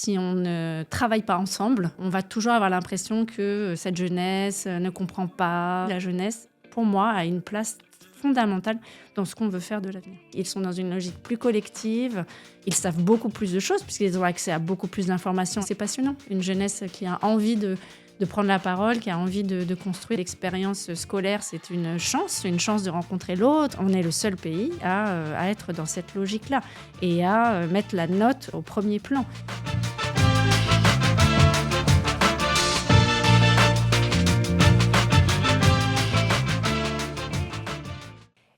Si on ne travaille pas ensemble, on va toujours avoir l'impression que cette jeunesse ne comprend pas. La jeunesse, pour moi, a une place fondamentale dans ce qu'on veut faire de l'avenir. Ils sont dans une logique plus collective, ils savent beaucoup plus de choses puisqu'ils ont accès à beaucoup plus d'informations. C'est passionnant. Une jeunesse qui a envie de prendre la parole, qui a envie de construire. L'expérience scolaire, c'est une chance de rencontrer l'autre. On est le seul pays à être dans cette logique-là et à mettre la note au premier plan.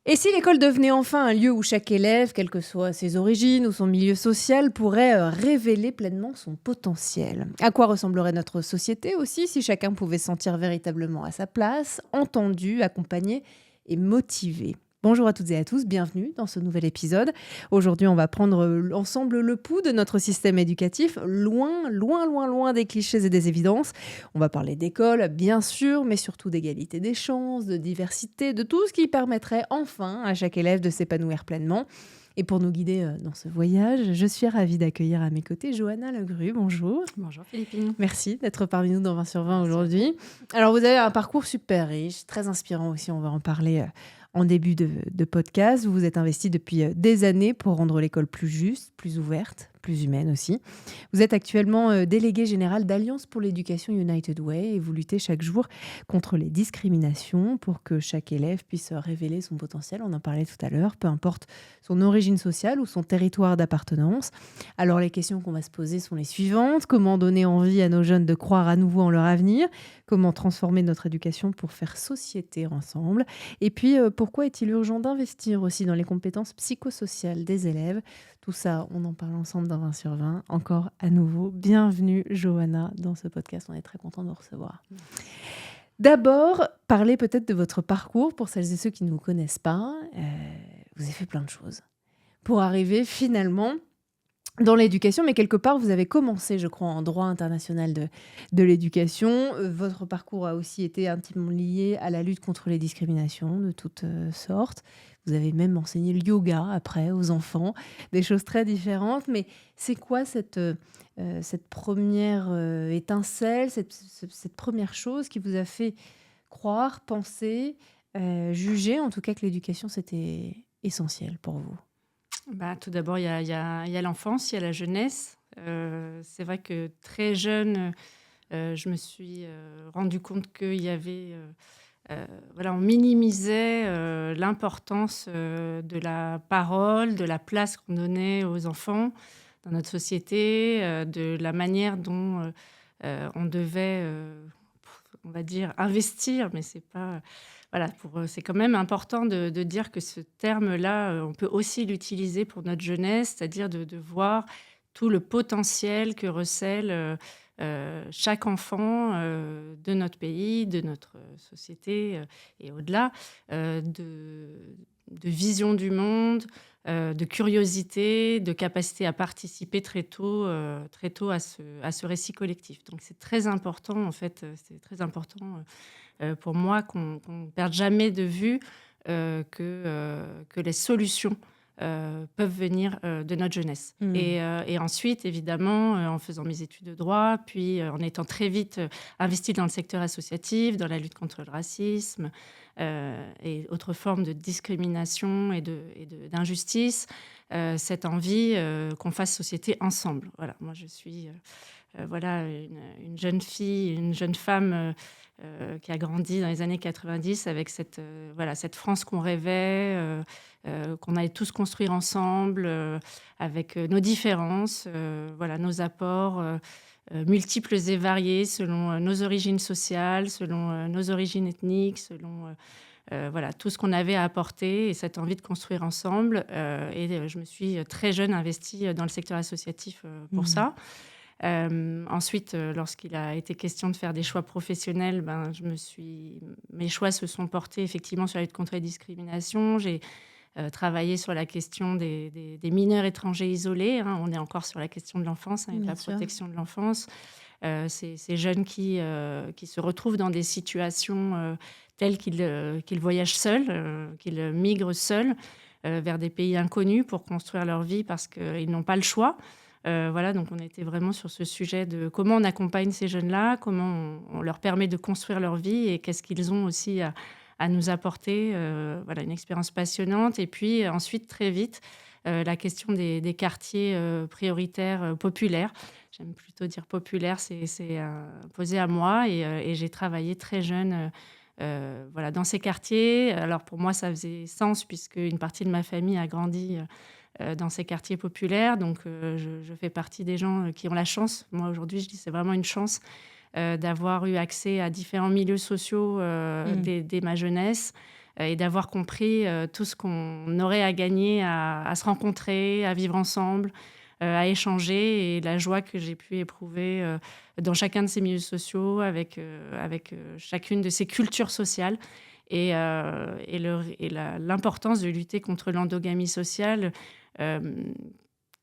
Et si l'école devenait enfin un lieu où chaque élève, quelles que soient ses origines ou son milieu social, pourrait révéler pleinement son potentiel? À quoi ressemblerait notre société aussi si chacun pouvait se sentir véritablement à sa place, entendu, accompagné et motivé? Bonjour à toutes et à tous, bienvenue dans ce nouvel épisode. Aujourd'hui, on va prendre ensemble le pouls de notre système éducatif, loin des clichés et des évidences. On va parler d'école, bien sûr, mais surtout d'égalité des chances, de diversité, de tout ce qui permettrait enfin à chaque élève de s'épanouir pleinement. Et pour nous guider dans ce voyage, je suis ravie d'accueillir à mes côtés Johanna Legru. Bonjour. Bonjour Philippine. Merci d'être parmi nous dans 20 sur 20 aujourd'hui. Alors, vous avez un parcours super riche, très inspirant aussi, on va en parler en début de podcast. Vous vous êtes investi depuis des années pour rendre l'école plus juste, plus ouverte, plus humaine aussi. Vous êtes actuellement délégué général d'Alliance pour l'éducation United Way et vous luttez chaque jour contre les discriminations pour que chaque élève puisse révéler son potentiel. On en parlait tout à l'heure, peu importe son origine sociale ou son territoire d'appartenance. Alors les questions qu'on va se poser sont les suivantes. Comment donner envie à nos jeunes de croire à nouveau en leur avenir? Comment transformer notre éducation pour faire société ensemble? Et puis, pourquoi est-il urgent d'investir aussi dans les compétences psychosociales des élèves? Tout ça, on en parle ensemble dans 20 sur 20. Encore à nouveau, bienvenue Johanna dans ce podcast. On est très content de vous recevoir. D'abord, parlez peut-être de votre parcours pour celles et ceux qui ne vous connaissent pas. Vous avez fait plein de choses pour arriver finalement dans l'éducation, mais quelque part, vous avez commencé, je crois, en droit international de l'éducation. Votre parcours a aussi été intimement lié à la lutte contre les discriminations de toutes sortes. Vous avez même enseigné le yoga après aux enfants, des choses très différentes. Mais c'est quoi cette première étincelle, cette première chose qui vous a fait croire, penser, juger, en tout cas, que l'éducation, c'était essentiel pour vous? Tout d'abord, il y a l'enfance, il y a la jeunesse. C'est vrai que très jeune, je me suis rendu compte qu'il y avait, on minimisait l'importance de la parole, de la place qu'on donnait aux enfants dans notre société, de la manière dont on devait, on va dire, investir, mais c'est pas. Voilà, c'est quand même important de dire que ce terme-là, on peut aussi l'utiliser pour notre jeunesse, c'est-à-dire de voir tout le potentiel que recèle chaque enfant de notre pays, de notre société et au-delà, de vision du monde, de curiosité, de capacité à participer très tôt à ce récit collectif. Donc c'est très important, en fait, pour moi qu'on ne perde jamais de vue que les solutions peuvent venir de notre jeunesse. Mmh. Et ensuite, évidemment, en faisant mes études de droit, puis en étant très vite investie dans le secteur associatif, dans la lutte contre le racisme et autres formes de discrimination et d'injustice, cette envie qu'on fasse société ensemble. Voilà, moi, je suis une jeune fille, une jeune femme qui a grandi dans les années 90 avec cette France qu'on rêvait, qu'on allait tous construire ensemble, avec nos différences, nos apports multiples et variés selon nos origines sociales, selon nos origines ethniques, selon tout ce qu'on avait à apporter et cette envie de construire ensemble. Je me suis très jeune investie dans le secteur associatif pour ça. Ensuite, lorsqu'il a été question de faire des choix professionnels, mes choix se sont portés effectivement sur la lutte contre les discriminations. J'ai travaillé sur la question des mineurs étrangers isolés. On est encore sur la question de l'enfance et de la protection de l'enfance. Ces jeunes qui se retrouvent dans des situations telles qu'ils voyagent seuls, qu'ils migrent seuls vers des pays inconnus pour construire leur vie parce qu'ils n'ont pas le choix. Voilà, donc on était vraiment sur ce sujet de comment on accompagne ces jeunes-là, comment on leur permet de construire leur vie et qu'est-ce qu'ils ont aussi à nous apporter. Voilà, une expérience passionnante. Et puis ensuite, très vite, la question des quartiers prioritaires populaires. J'aime plutôt dire populaire, c'est posé à moi. Et j'ai travaillé très jeune voilà, dans ces quartiers. Alors pour moi, ça faisait sens puisque une partie de ma famille a grandi dans ces quartiers populaires. Donc je fais partie des gens qui ont la chance. Moi, aujourd'hui, je dis que c'est vraiment une chance d'avoir eu accès à différents milieux sociaux dès ma jeunesse et d'avoir compris tout ce qu'on aurait à gagner à se rencontrer, à vivre ensemble, à échanger et la joie que j'ai pu éprouver dans chacun de ces milieux sociaux avec chacune de ces cultures sociales et l'importance de lutter contre l'endogamie sociale euh,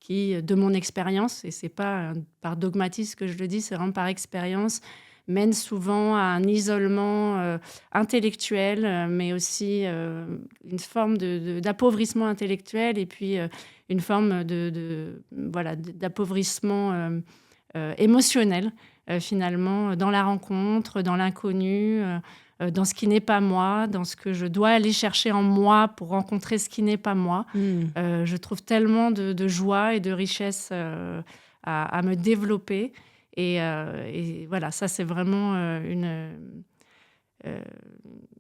qui, de mon expérience, et c'est pas par dogmatisme que je le dis, c'est vraiment par expérience, mène souvent à un isolement intellectuel, mais aussi une forme d'appauvrissement intellectuel et puis une forme voilà, d'appauvrissement émotionnel, finalement, dans la rencontre, dans l'inconnu, dans ce qui n'est pas moi, dans ce que je dois aller chercher en moi pour rencontrer ce qui n'est pas moi. Je trouve tellement de joie et de richesse à me développer. Et voilà, ça, c'est vraiment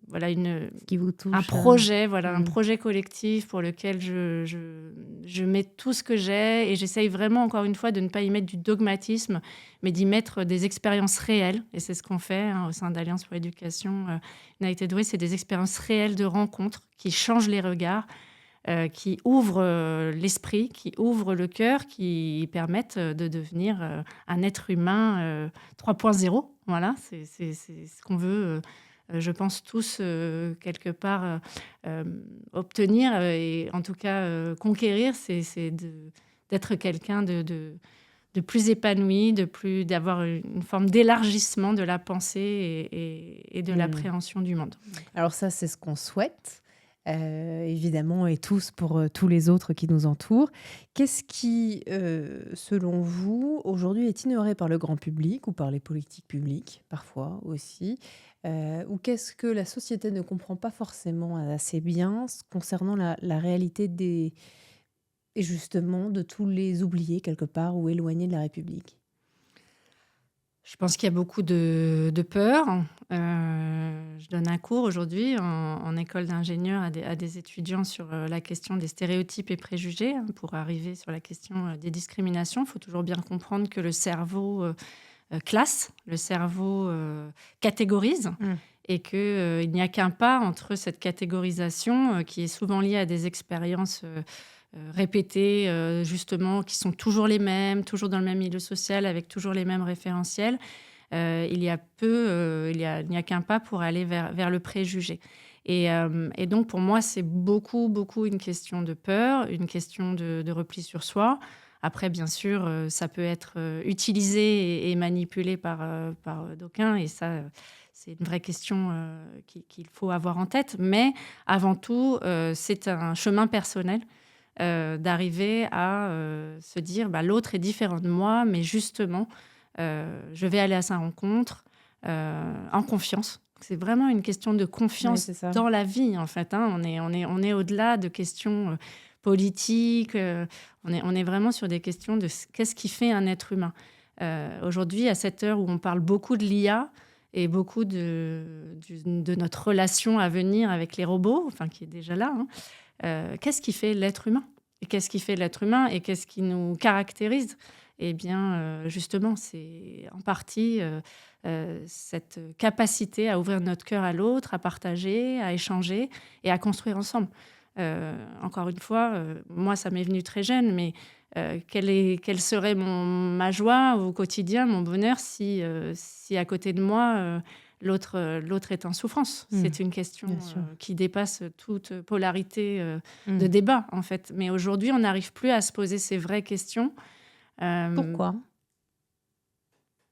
voilà Qui vous touche. un projet, voilà, un projet collectif pour lequel je mets tout ce que j'ai et j'essaye vraiment, encore une fois, de ne pas y mettre du dogmatisme, mais d'y mettre des expériences réelles. Et c'est ce qu'on fait au sein d'Alliance pour l'éducation United Way. C'est des expériences réelles de rencontres qui changent les regards, qui ouvrent l'esprit, qui ouvrent le cœur, qui permettent de devenir un être humain 3.0. Voilà, c'est ce qu'on veut, je pense, tous, quelque part, obtenir et en tout cas conquérir, c'est d'être quelqu'un de plus épanoui, d'avoir une forme d'élargissement de la pensée et de l'appréhension du monde. Alors ça, c'est ce qu'on souhaite. Évidemment, et tous pour tous les autres qui nous entourent. Qu'est-ce qui, selon vous, aujourd'hui est ignoré par le grand public ou par les politiques publiques, parfois aussi, ou qu'est-ce que la société ne comprend pas forcément assez bien concernant la réalité et justement de tous les oubliés quelque part ou éloignés de la République? Je pense qu'il y a beaucoup de peur. Je donne un cours aujourd'hui en école d'ingénieur à des étudiants sur la question des stéréotypes et préjugés. Pour arriver sur la question des discriminations, il faut toujours bien comprendre que le cerveau classe, le cerveau catégorise et qu'il n'y a qu'un pas entre cette catégorisation qui est souvent liée à des expériences répétées, justement, qui sont toujours les mêmes, toujours dans le même milieu social, avec toujours les mêmes référentiels. Il n'y a qu'un pas pour aller vers le préjugé. Et donc, pour moi, c'est beaucoup, beaucoup une question de peur, une question de repli sur soi. Après, bien sûr, ça peut être utilisé et manipulé par d'aucuns, et ça, c'est une vraie question qu'il faut avoir en tête. Mais avant tout, c'est un chemin personnel d'arriver à se dire l'autre est différent de moi, mais justement, je vais aller à sa rencontre en confiance. C'est vraiment une question de confiance dans la vie, en fait. On est au-delà de questions politiques. On est vraiment sur des questions de qu'est-ce qui fait un être humain. Aujourd'hui, à cette heure où on parle beaucoup de l'IA et beaucoup de notre relation à venir avec les robots, qui est déjà là, qu'est-ce qui fait l'être humain ? Et qu'est-ce qui fait l'être humain et qu'est-ce qui nous caractérise ? Eh bien, justement, c'est en partie cette capacité à ouvrir notre cœur à l'autre, à partager, à échanger et à construire ensemble. Encore une fois, moi, ça m'est venu très jeune, mais quelle serait ma joie au quotidien, mon bonheur, si à côté de moi, l'autre est en souffrance. C'est une question qui dépasse toute polarité de débat, en fait. Mais aujourd'hui, on n'arrive plus à se poser ces vraies questions. Pourquoi ?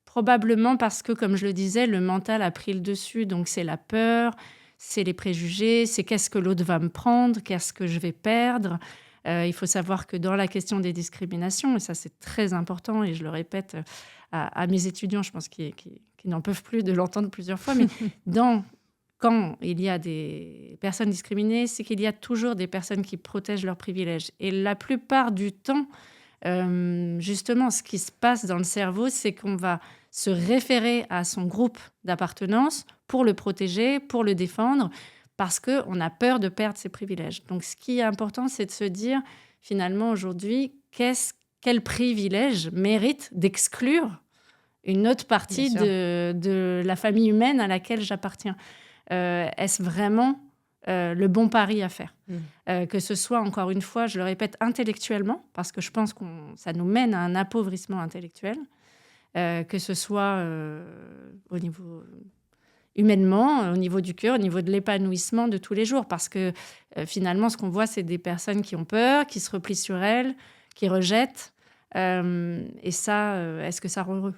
Probablement parce que, comme je le disais, le mental a pris le dessus. Donc, c'est la peur, c'est les préjugés, c'est qu'est-ce que l'autre va me prendre, qu'est-ce que je vais perdre. Il faut savoir que dans la question des discriminations, et ça c'est très important, et je le répète à mes étudiants, je pense qu'ils n'en peuvent plus de l'entendre plusieurs fois, mais quand il y a des personnes discriminées, c'est qu'il y a toujours des personnes qui protègent leurs privilèges. Et la plupart du temps, justement, ce qui se passe dans le cerveau, c'est qu'on va se référer à son groupe d'appartenance pour le protéger, pour le défendre, parce qu'on a peur de perdre ses privilèges. Donc, ce qui est important, c'est de se dire, finalement, aujourd'hui, quel privilège mérite d'exclure une autre partie de la famille humaine à laquelle j'appartiens. Est-ce vraiment le bon pari à faire? Que ce soit, encore une fois, je le répète, intellectuellement, parce que je pense que ça nous mène à un appauvrissement intellectuel, que ce soit au niveau humainement, au niveau du cœur, au niveau de l'épanouissement de tous les jours, parce que finalement, ce qu'on voit, c'est des personnes qui ont peur, qui se replient sur elles, qui rejettent, et ça, est-ce que ça rend heureux?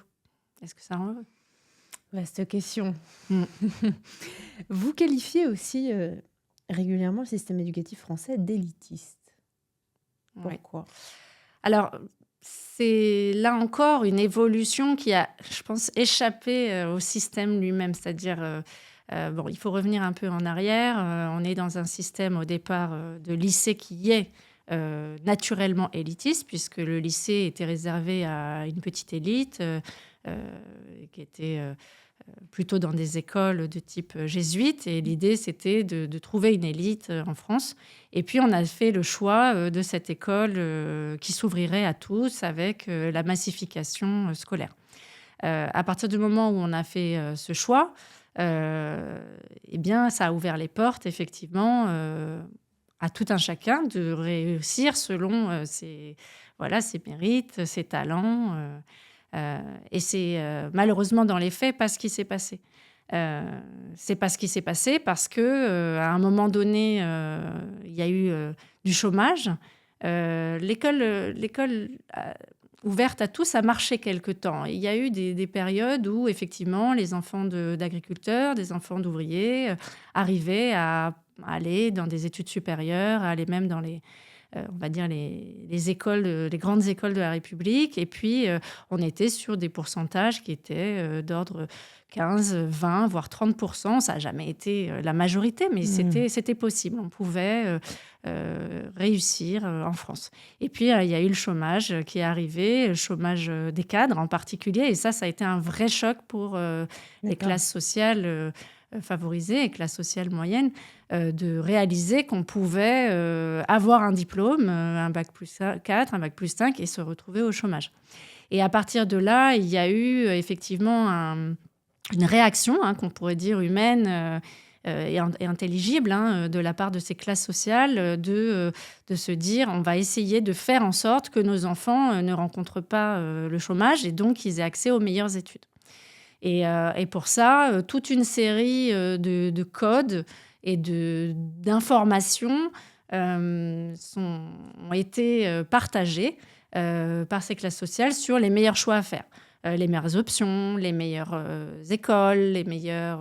Est-ce que ça rend heureux? Vaste question. Vous qualifiez aussi régulièrement le système éducatif français d'élitiste. Pourquoi? Alors, c'est là encore une évolution qui a, je pense, échappé au système lui-même. C'est-à-dire, il faut revenir un peu en arrière. On est dans un système au départ de lycée qui est naturellement élitiste, puisque le lycée était réservé à une petite élite qui était plutôt dans des écoles de type jésuite. Et l'idée, c'était de trouver une élite en France. Et puis, on a fait le choix de cette école qui s'ouvrirait à tous avec la massification scolaire. À partir du moment où on a fait ce choix, eh bien, ça a ouvert les portes, effectivement, à tout un chacun de réussir selon ses mérites, ses talents. Et c'est malheureusement dans les faits pas ce qui s'est passé. C'est pas ce qui s'est passé parce que à un moment donné, il y a eu du chômage. L'école ouverte à tous a marché quelque temps. Il y a eu des périodes où effectivement les enfants d'agriculteurs, des enfants d'ouvriers arrivaient à aller dans des études supérieures, à aller même dans on va dire les écoles, les grandes écoles de la République. Et puis, on était sur des pourcentages qui étaient d'ordre 15, 20, voire 30%. Ça n'a jamais été la majorité, mais c'était possible. On pouvait réussir en France. Et puis, il y a eu le chômage qui est arrivé, le chômage des cadres en particulier. Et ça a été un vrai choc pour les classes sociales favorisées et classes sociales moyennes, de réaliser qu'on pouvait avoir un diplôme, un bac plus 4, un bac plus 5, et se retrouver au chômage. Et à partir de là, il y a eu effectivement une réaction, qu'on pourrait dire humaine et intelligible, de la part de ces classes sociales, de se dire on va essayer de faire en sorte que nos enfants ne rencontrent pas le chômage et donc qu'ils aient accès aux meilleures études. Et pour ça, toute une série de codes et d'informations ont été partagées par ces classes sociales sur les meilleurs choix à faire, les meilleures options, les meilleures écoles, les meilleurs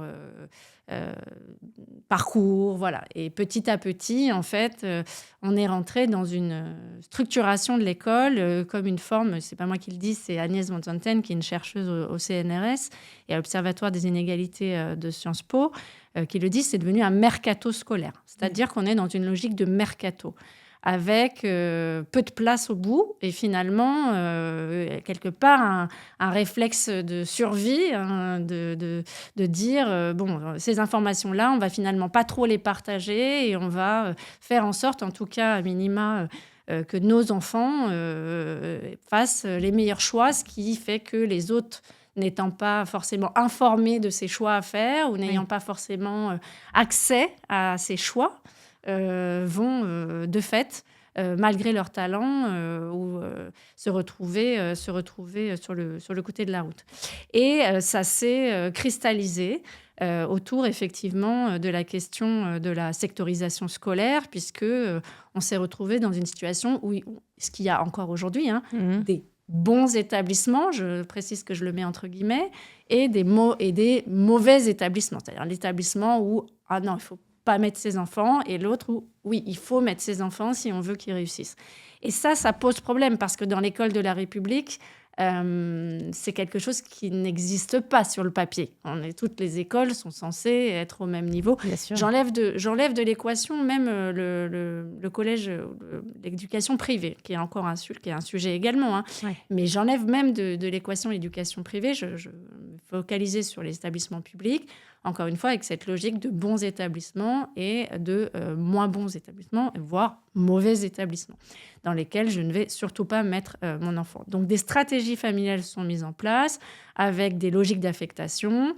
parcours, voilà. Et petit à petit, en fait, on est rentré dans une structuration de l'école comme une forme, c'est pas moi qui le dis, c'est Agnès von Santen, qui est une chercheuse au CNRS et à l'Observatoire des inégalités de Sciences Po, qui le dit, c'est devenu un mercato scolaire. C'est-à-dire qu'on est dans une logique de mercato, avec peu de place au bout et finalement, quelque part, un réflexe de survie, de dire, ces informations-là, on va finalement pas trop les partager et on va faire en sorte, en tout cas à minima, que nos enfants fassent les meilleurs choix, ce qui fait que les autres, n'étant pas forcément informés de ces choix à faire ou n'ayant pas forcément accès à ces choix, vont de fait, malgré leur talent, se retrouver sur le côté de la route. Et ça s'est cristallisé autour effectivement de la question de la sectorisation scolaire, puisque on s'est retrouvé dans une situation où, ce qu'il y a encore aujourd'hui, des bons établissements, je précise que je le mets entre guillemets, et des mauvais établissements. C'est-à-dire l'établissement où, non, il faut pas mettre ses enfants, et l'autre où, oui, il faut mettre ses enfants si on veut qu'ils réussissent. Et ça pose problème, parce que dans l'école de la République, c'est quelque chose qui n'existe pas sur le papier. Toutes les écoles sont censées être au même niveau. Bien sûr. J'enlève de l'équation même le collège, l'éducation privée, qui est encore un sujet également. Hein. Ouais. Mais j'enlève même de l'équation l'éducation privée. Je me focalisais sur les établissements publics, encore une fois, avec cette logique de bons établissements et de moins bons établissements, voire mauvais établissements, dans lesquels je ne vais surtout pas mettre mon enfant. Donc, des stratégies familiales sont mises en place, avec des logiques d'affectation,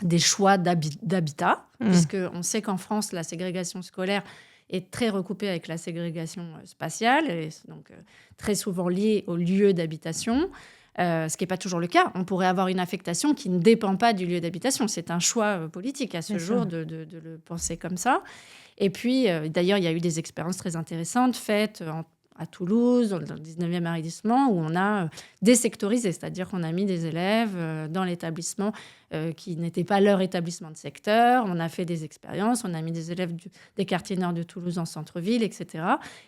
des choix d'habitat, puisqu'on sait qu'en France, la ségrégation scolaire est très recoupée avec la ségrégation spatiale, et donc très souvent liée au lieu d'habitation. Ce qui n'est pas toujours le cas. On pourrait avoir une affectation qui ne dépend pas du lieu d'habitation. C'est un choix politique à ce jour de le penser comme ça. Et puis, d'ailleurs, il y a eu des expériences très intéressantes faites à Toulouse, dans le 19e arrondissement, où on a désectorisé, c'est-à-dire qu'on a mis des élèves dans l'établissement qui n'était pas leur établissement de secteur. On a fait des expériences, on a mis des élèves des quartiers nord de Toulouse en centre-ville, etc.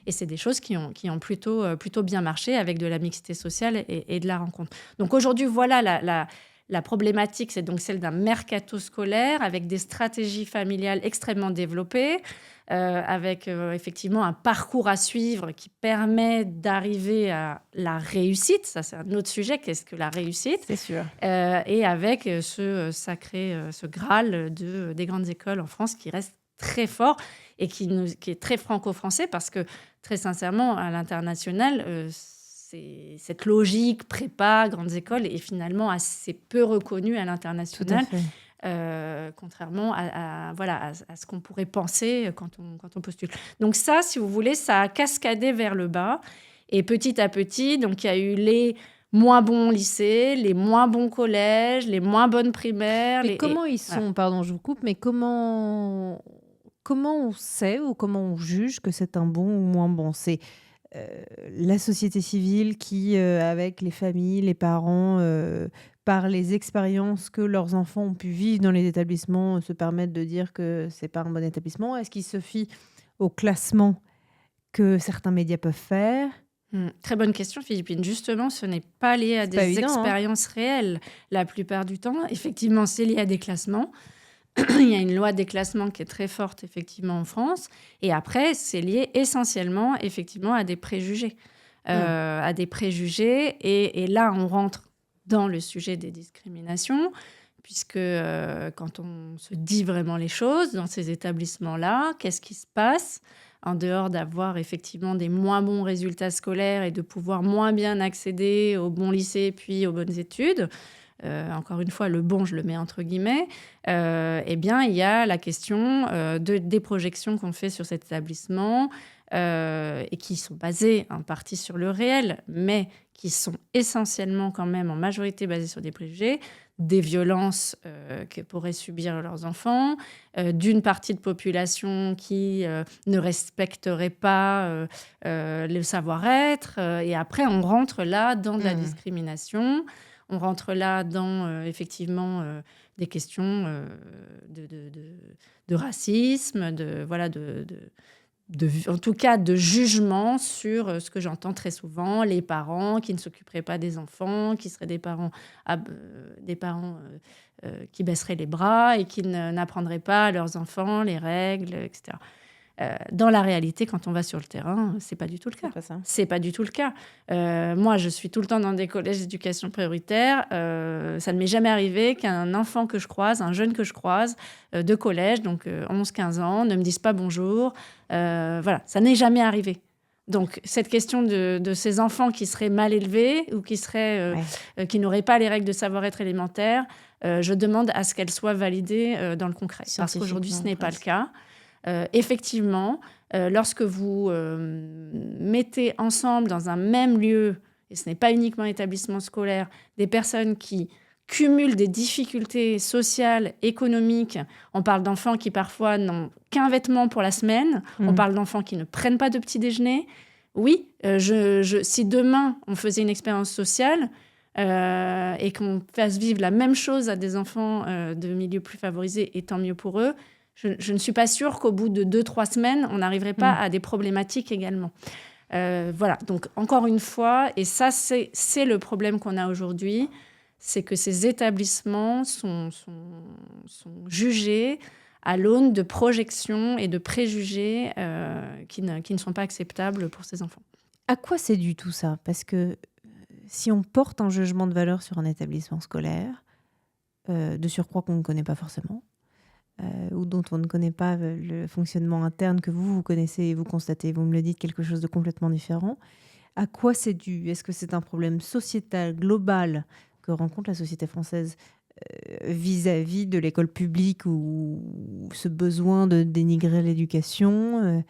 Et c'est des choses qui ont plutôt bien marché, avec de la mixité sociale et de la rencontre. Donc aujourd'hui, voilà la problématique, c'est donc celle d'un mercato scolaire avec des stratégies familiales extrêmement développées, avec effectivement un parcours à suivre qui permet d'arriver à la réussite. Ça, c'est un autre sujet. Qu'est-ce que la réussite ? C'est sûr. Et avec ce Graal des grandes écoles en France qui reste très fort et qui est très franco-français, parce que, très sincèrement, à l'international, cette logique prépa, grandes écoles, est finalement assez peu reconnue à l'international. Tout à fait. Contrairement à ce qu'on pourrait penser quand on postule. Donc ça, si vous voulez, ça a cascadé vers le bas. Et petit à petit, donc il y a eu les moins bons lycées, les moins bons collèges, les moins bonnes primaires. Mais comment ils sont, voilà. Pardon, je vous coupe, mais comment on sait ou comment on juge que c'est un bon ou moins bon ? C'est la société civile qui, avec les familles, les parents, par les expériences que leurs enfants ont pu vivre dans les établissements, se permettent de dire que c'est pas un bon établissement. Est-ce qu'ils se fient au classement que certains médias peuvent faire ? Très bonne question, Philippine. Justement, ce n'est pas lié à des expériences réelles la plupart du temps. Effectivement, c'est lié à des classements. Il y a une loi des classements qui est très forte, effectivement, en France. Et après, c'est lié essentiellement, effectivement, à des préjugés. À des préjugés. Et là, on rentre dans le sujet des discriminations, puisque quand on se dit vraiment les choses dans ces établissements-là, qu'est-ce qui se passe ? En dehors d'avoir effectivement des moins bons résultats scolaires et de pouvoir moins bien accéder aux bons lycées puis aux bonnes études, encore une fois, le bon, je le mets entre guillemets, eh bien, il y a la question des projections qu'on fait sur cet établissement et qui sont basées en partie sur le réel, mais qui sont essentiellement quand même en majorité basées sur des préjugés, des violences que pourraient subir leurs enfants, d'une partie de population qui ne respecterait pas le savoir-être. Et après, on rentre là dans de la discrimination. On rentre là dans, effectivement, des questions de racisme, en tout cas de jugement sur ce que j'entends très souvent, les parents qui ne s'occuperaient pas des enfants, qui seraient des parents qui baisseraient les bras et qui n'apprendraient pas à leurs enfants les règles, etc. Dans la réalité, quand on va sur le terrain, c'est pas du tout le cas. C'est pas du tout le cas. Moi, je suis tout le temps dans des collèges d'éducation prioritaire. Ça ne m'est jamais arrivé qu'un enfant que je croise, un jeune que je croise de collège, donc 11-15 ans, ne me dise pas bonjour. Voilà, ça n'est jamais arrivé. Donc, cette question de ces enfants qui seraient mal élevés ou qui n'auraient pas les règles de savoir-être élémentaire, je demande à ce qu'elles soient validées dans le concret. Parce qu'aujourd'hui, ce n'est pas le cas. Effectivement, lorsque vous mettez ensemble dans un même lieu, et ce n'est pas uniquement établissement scolaire, des personnes qui cumulent des difficultés sociales, économiques, on parle d'enfants qui parfois n'ont qu'un vêtement pour la semaine, on parle d'enfants qui ne prennent pas de petit déjeuner. Oui, si demain on faisait une expérience sociale et qu'on fasse vivre la même chose à des enfants de milieux plus favorisés, et tant mieux pour eux, je ne suis pas sûre qu'au bout de 2-3 semaines, on n'arriverait pas à des problématiques également. Voilà, donc encore une fois, et ça, c'est le problème qu'on a aujourd'hui, c'est que ces établissements sont jugés à l'aune de projections et de préjugés qui ne sont pas acceptables pour ces enfants. À quoi c'est dû tout ça? Parce que si on porte un jugement de valeur sur un établissement scolaire, de surcroît qu'on ne connaît pas forcément, ou dont on ne connaît pas le fonctionnement interne que vous connaissez et vous constatez, vous me le dites, quelque chose de complètement différent, à quoi c'est dû? Est-ce que c'est un problème sociétal, global, que rencontre la société française vis-à-vis de l'école publique ou ce besoin de dénigrer l'éducation?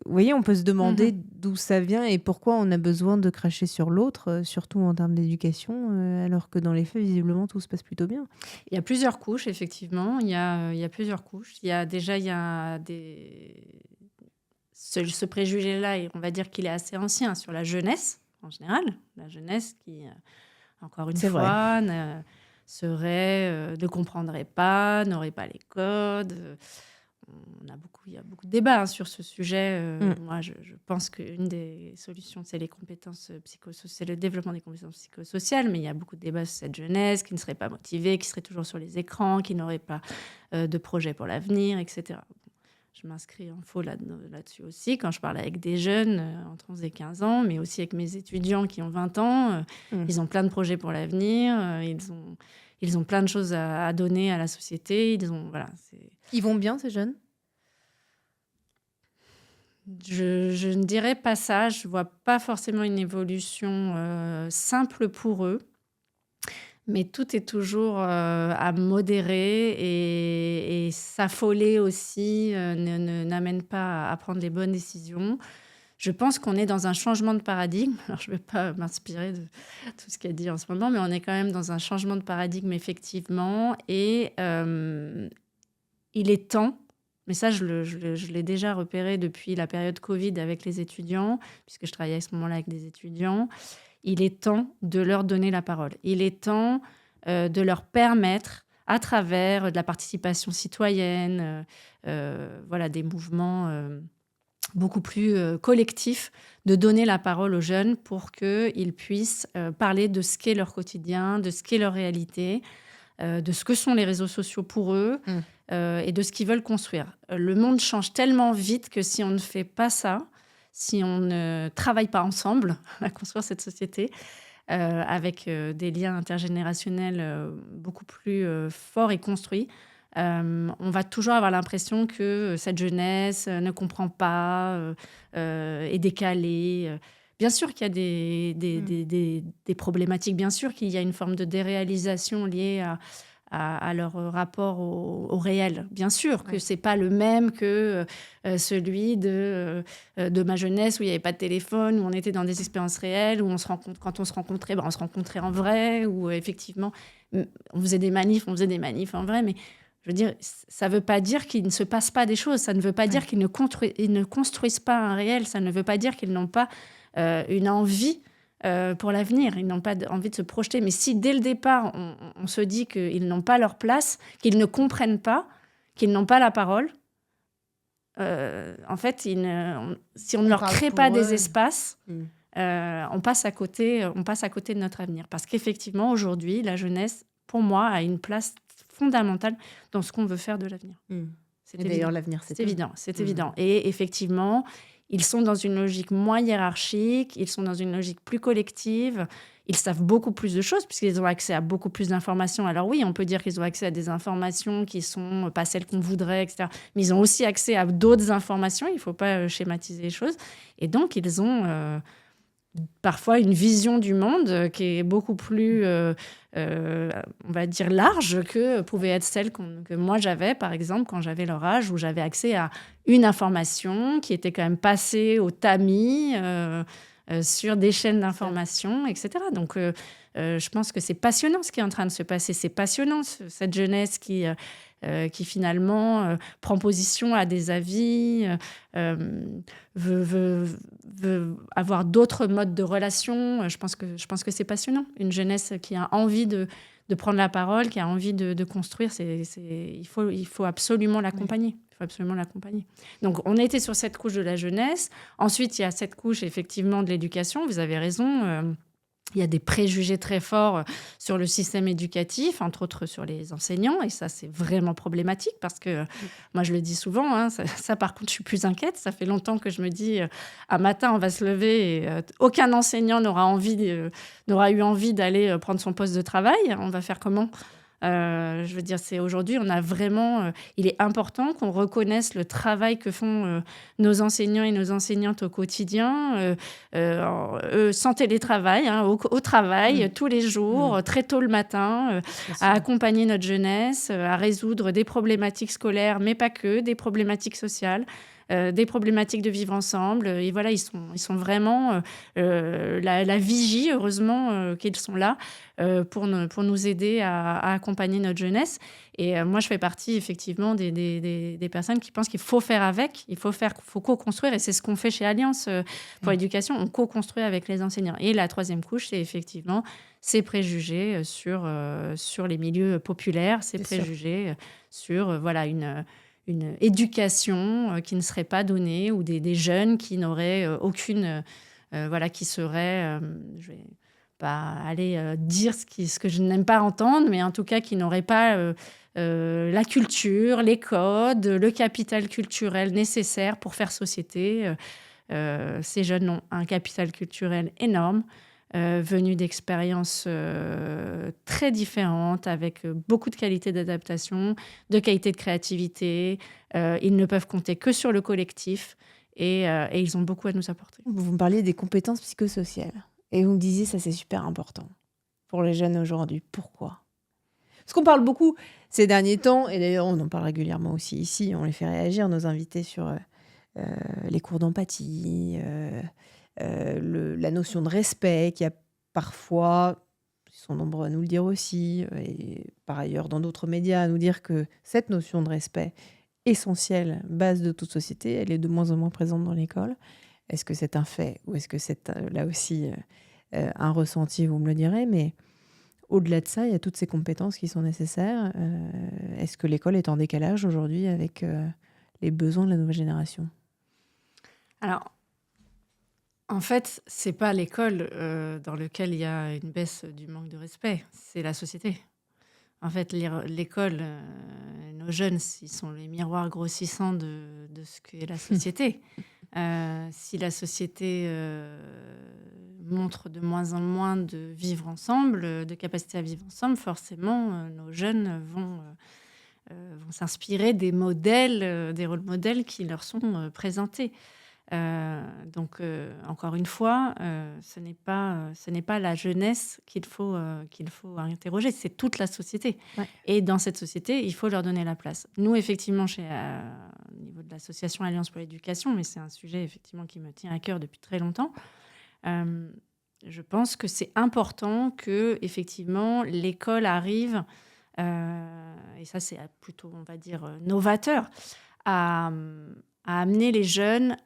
Vous voyez, on peut se demander d'où ça vient et pourquoi on a besoin de cracher sur l'autre, surtout en termes d'éducation, alors que dans les faits, visiblement, tout se passe plutôt bien. Il y a plusieurs couches, effectivement. Il y a plusieurs couches. Il y a ce préjugé-là, et on va dire qu'il est assez ancien sur la jeunesse, en général. La jeunesse qui, encore une fois, ne comprendrait pas, n'aurait pas les codes. Il y a beaucoup de débats sur ce sujet. Moi, je pense qu'une des solutions, c'est les compétences c'est le développement des compétences psychosociales, mais il y a beaucoup de débats sur cette jeunesse qui ne serait pas motivée, qui serait toujours sur les écrans, qui n'aurait pas de projet pour l'avenir, etc. Je m'inscris en faux là-dessus aussi, quand je parle avec des jeunes entre 11 et 15 ans, mais aussi avec mes étudiants qui ont 20 ans. Ils ont plein de projets pour l'avenir, ils ont plein de choses à donner à la société. Ils vont bien, ces jeunes? Je ne dirais pas ça. Je ne vois pas forcément une évolution simple pour eux. Mais tout est toujours à modérer et s'affoler aussi n'amène pas à prendre les bonnes décisions. Je pense qu'on est dans un changement de paradigme. Alors, je ne vais pas m'inspirer de tout ce qu'il a dit en ce moment, mais on est quand même dans un changement de paradigme, effectivement. Et il est temps, mais ça, je l'ai déjà repéré depuis la période Covid avec les étudiants, puisque je travaillais à ce moment-là avec des étudiants. Il est temps de leur donner la parole. Il est temps de leur permettre, à travers de la participation citoyenne, des mouvements beaucoup plus collectifs, de donner la parole aux jeunes pour qu'ils puissent parler de ce qu'est leur quotidien, de ce qu'est leur réalité, de ce que sont les réseaux sociaux pour eux et de ce qu'ils veulent construire. Le monde change tellement vite que si on ne fait pas ça, si on ne travaille pas ensemble à construire cette société, avec des liens intergénérationnels beaucoup plus forts et construits, on va toujours avoir l'impression que cette jeunesse ne comprend pas, est décalée. Bien sûr qu'il y a des problématiques, bien sûr qu'il y a une forme de déréalisation liée à leur rapport au réel. Bien sûr que c'est pas le même que celui de ma jeunesse où il n'y avait pas de téléphone, où on était dans des expériences réelles, où quand on se rencontrait, on se rencontrait en vrai, où effectivement on faisait des manifs en vrai, mais je veux dire, ça ne veut pas dire qu'il ne se passe pas des choses, ça ne veut pas dire qu'ils ne construisent pas un réel, ça ne veut pas dire qu'ils n'ont pas une envie pour l'avenir, ils n'ont pas envie de se projeter. Mais si dès le départ, on se dit qu'ils n'ont pas leur place, qu'ils ne comprennent pas, qu'ils n'ont pas la parole, en fait, si on ne leur crée pas des espaces, on passe à côté de notre avenir. Parce qu'effectivement, aujourd'hui, la jeunesse, pour moi, a une place fondamentale dans ce qu'on veut faire de l'avenir. Et d'ailleurs, l'avenir, c'est évident. C'est évident. Et effectivement, ils sont dans une logique moins hiérarchique, ils sont dans une logique plus collective, ils savent beaucoup plus de choses puisqu'ils ont accès à beaucoup plus d'informations. Alors oui, on peut dire qu'ils ont accès à des informations qui ne sont pas celles qu'on voudrait, etc. Mais ils ont aussi accès à d'autres informations, il ne faut pas schématiser les choses. Et donc, ils ont parfois une vision du monde qui est beaucoup plus, on va dire, large que pouvait être celle que moi j'avais, par exemple, quand j'avais leur âge, où j'avais accès à une information qui était quand même passée au tamis sur des chaînes d'information, etc. Donc, je pense que c'est passionnant ce qui est en train de se passer. C'est passionnant, cette jeunesse qui finalement prend position à des avis, veut avoir d'autres modes de relation. Je pense que c'est passionnant. Une jeunesse qui a envie de de prendre la parole, qui a envie de construire, il faut absolument l'accompagner. Il faut absolument l'accompagner. Donc, on était sur cette couche de la jeunesse. Ensuite, il y a cette couche, effectivement, de l'éducation. Vous avez raison. Il y a des préjugés très forts sur le système éducatif, entre autres sur les enseignants. Et ça, c'est vraiment problématique parce que, moi, je le dis souvent, hein, ça, par contre, je suis plus inquiète. Ça fait longtemps que je me dis, un matin, on va se lever et aucun enseignant n'aura eu envie d'aller prendre son poste de travail. On va faire comment ? Je veux dire, aujourd'hui, on a vraiment... il est important qu'on reconnaisse le travail que font nos enseignants et nos enseignantes au quotidien, sans télétravail, hein, au travail, tous les jours, très tôt le matin, à accompagner notre jeunesse, à résoudre des problématiques scolaires, mais pas que, des problématiques sociales. Des problématiques de vivre ensemble. Et voilà, ils sont vraiment la vigie, heureusement qu'ils sont là pour nous aider à accompagner notre jeunesse. Et moi, je fais partie effectivement des personnes qui pensent qu'il faut faire avec, il faut co-construire. Et c'est ce qu'on fait chez Alliance pour l'éducation. On co-construit avec les enseignants. Et la troisième couche, c'est effectivement ces préjugés sur les milieux populaires, ces préjugés sur une éducation qui ne serait pas donnée ou des jeunes qui n'auraient aucune... qui seraient... je vais pas aller dire ce que je n'aime pas entendre, mais en tout cas qui n'auraient pas la culture, les codes, le capital culturel nécessaire pour faire société. Ces jeunes ont un capital culturel énorme, venus d'expériences très différentes, avec beaucoup de qualité d'adaptation, de qualité de créativité. Ils ne peuvent compter que sur le collectif et ils ont beaucoup à nous apporter. Vous me parliez des compétences psychosociales et vous me disiez ça c'est super important pour les jeunes aujourd'hui. Pourquoi ? Parce qu'on parle beaucoup ces derniers temps, et d'ailleurs on en parle régulièrement aussi ici, on les fait réagir, nos invités, sur les cours d'empathie, la notion de respect, qui a parfois, ils sont nombreux à nous le dire aussi, et par ailleurs dans d'autres médias, à nous dire que cette notion de respect essentielle, base de toute société, elle est de moins en moins présente dans l'école. Est-ce que c'est un fait ou est-ce que c'est là aussi un ressenti, vous me le direz, mais au-delà de ça, il y a toutes ces compétences qui sont nécessaires. Est-ce que l'école est en décalage aujourd'hui avec les besoins de la nouvelle génération ? Alors, en fait, c'est pas l'école dans laquelle il y a une baisse du manque de respect, c'est la société. En fait, l'école, nos jeunes, ils sont les miroirs grossissants de ce qu'est la société. Si la société montre de moins en moins de vivre ensemble, de capacité à vivre ensemble, forcément, nos jeunes vont s'inspirer des modèles, des rôles modèles qui leur sont présentés. Donc, encore une fois, ce n'est pas la jeunesse qu'il faut interroger, c'est toute la société. Ouais. Et dans cette société, il faut leur donner la place. Nous, effectivement, au niveau de l'association Alliance pour l'éducation, mais c'est un sujet effectivement qui me tient à cœur depuis très longtemps, je pense que c'est important que effectivement l'école arrive, et ça c'est plutôt, on va dire, novateur, à amener les jeunes